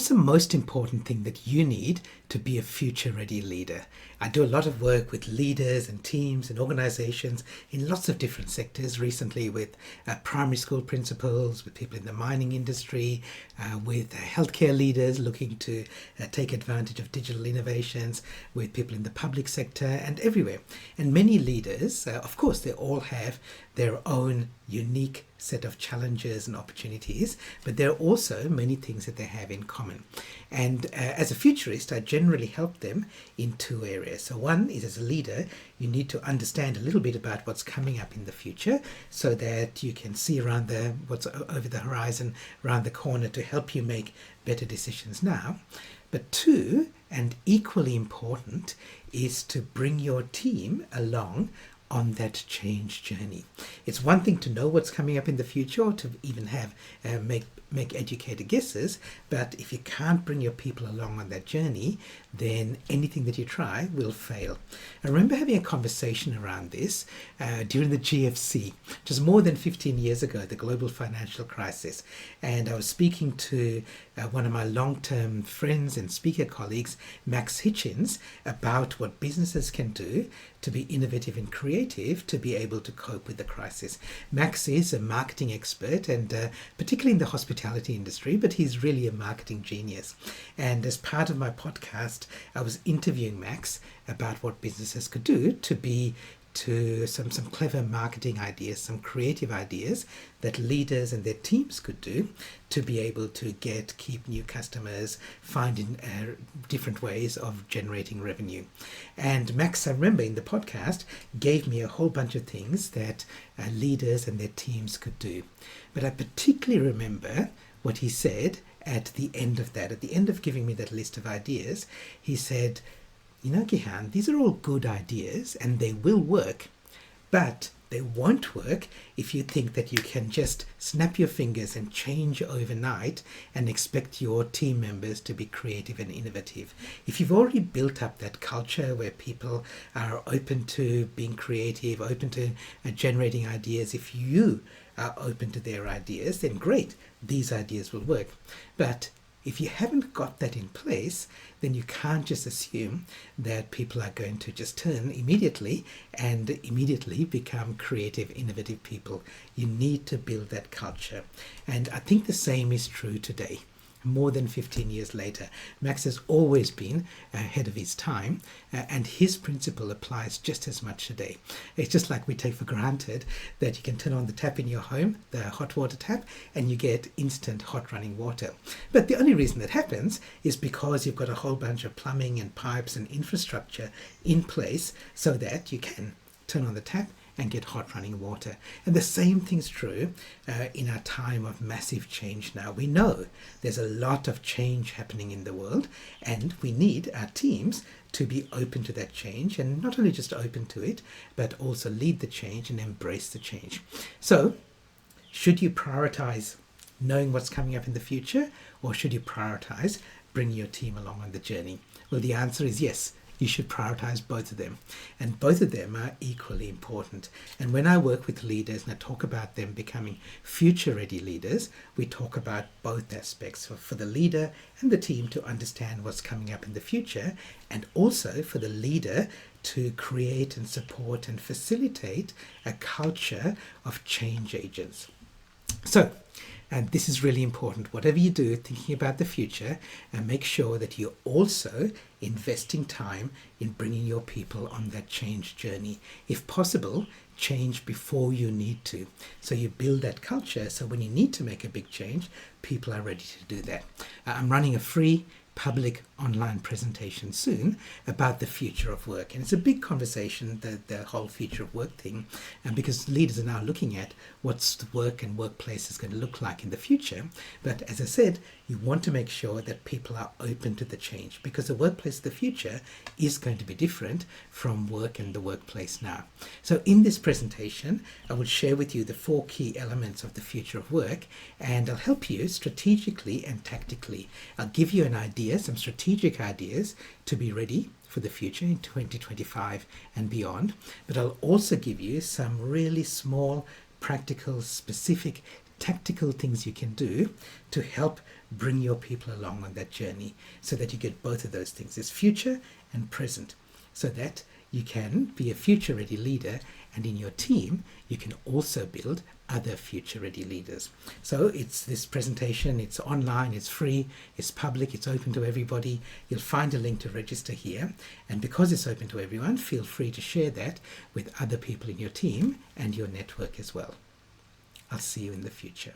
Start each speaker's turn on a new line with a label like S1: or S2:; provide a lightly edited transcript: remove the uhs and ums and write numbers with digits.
S1: What's the most important thing that you need to be a future-ready leader? I do a lot of work with leaders and teams and organizations in lots of different sectors recently, with primary school principals, with people in the mining industry, with healthcare leaders looking to take advantage of digital innovations, with people in the public sector and everywhere. And many leaders, of course, they all have their own unique set of challenges and opportunities, but there are also many things that they have in common. And as a futurist, I generally help them in two areas. So one is, as a leader, you need to understand a little bit about what's coming up in the future so that you can see around what's over the horizon, around the corner, to help you make better decisions now. But two, and equally important, is to bring your team along on that change journey. It's one thing to know what's coming up in the future, or to even have make educated guesses, but if you can't bring your people along on that journey, then anything that you try will fail. I remember having a conversation around this during the GFC, just more than 15 years ago, the global financial crisis, and I was speaking to one of my long-term friends and speaker colleagues, Max Hitchens, about what businesses can do to be innovative and creative to be able to cope with the crisis. Max is a marketing expert, and particularly in the hospitality industry, but he's really a marketing genius. And as part of my podcast, I was interviewing Max about what businesses could do to some clever marketing ideas, some creative ideas that leaders and their teams could do to be able to keep new customers, finding different ways of generating revenue. And Max, I remember in the podcast, gave me a whole bunch of things that leaders and their teams could do. But I particularly remember what he said at the end of that. At the end of giving me that list of ideas, he said, "You know, Gihan, these are all good ideas and they will work, but they won't work if you think that you can just snap your fingers and change overnight and expect your team members to be creative and innovative. If you've already built up that culture where people are open to being creative, open to generating ideas, if you are open to their ideas, then great, these ideas will work. But if you haven't got that in place, then you can't just assume that people are going to just turn immediately and immediately become creative, innovative people. You need to build that culture. And I think the same is true today. More than 15 years later, Max has always been ahead of his time, and his principle applies just as much today. It's just like we take for granted that you can turn on the tap in your home, the hot water tap, and you get instant hot running water. But the only reason that happens is because you've got a whole bunch of plumbing and pipes and infrastructure in place so that you can turn on the tap and get hot running water. And the same thing's true in our time of massive change now. We know there's a lot of change happening in the world, and we need our teams to be open to that change, and not only just open to it, but also lead the change and embrace the change. So, should you prioritize knowing what's coming up in the future, or should you prioritize bringing your team along on the journey? Well, the answer is yes. You should prioritize both of them, and both of them are equally important. And when I work with leaders and I talk about them becoming future-ready leaders, we talk about both aspects, for the leader and the team to understand what's coming up in the future, and also for the leader to create and support and facilitate a culture of change agents. So, and this is really important. Whatever you do, thinking about the future, and make sure that you're also investing time in bringing your people on that change journey. If possible, change before you need to. So you build that culture so when you need to make a big change, people are ready to do that. I'm running a free public online presentation soon about the future of work, and it's a big conversation, the whole future of work thing, and because leaders are now looking at what's the work and workplace is going to look like in the future. But as I said, you want to make sure that people are open to the change, because the workplace of the future is going to be different from work and the workplace now. So in this presentation, I will share with you the 4 key elements of the future of work, and I'll help you strategically and tactically. I'll give you an idea, some strategic ideas to be ready for the future in 2025 and beyond, but I'll also give you some really small, practical, specific, tactical things you can do to help bring your people along on that journey so that you get both of those things. It's future and present, so that you can be a future ready leader, and in your team you can also build other future ready leaders. So it's this presentation, it's online, it's free, it's public, it's open to everybody. You'll find a link to register here, and because it's open to everyone, feel free to share that with other people in your team and your network as well. I'll see you in the future.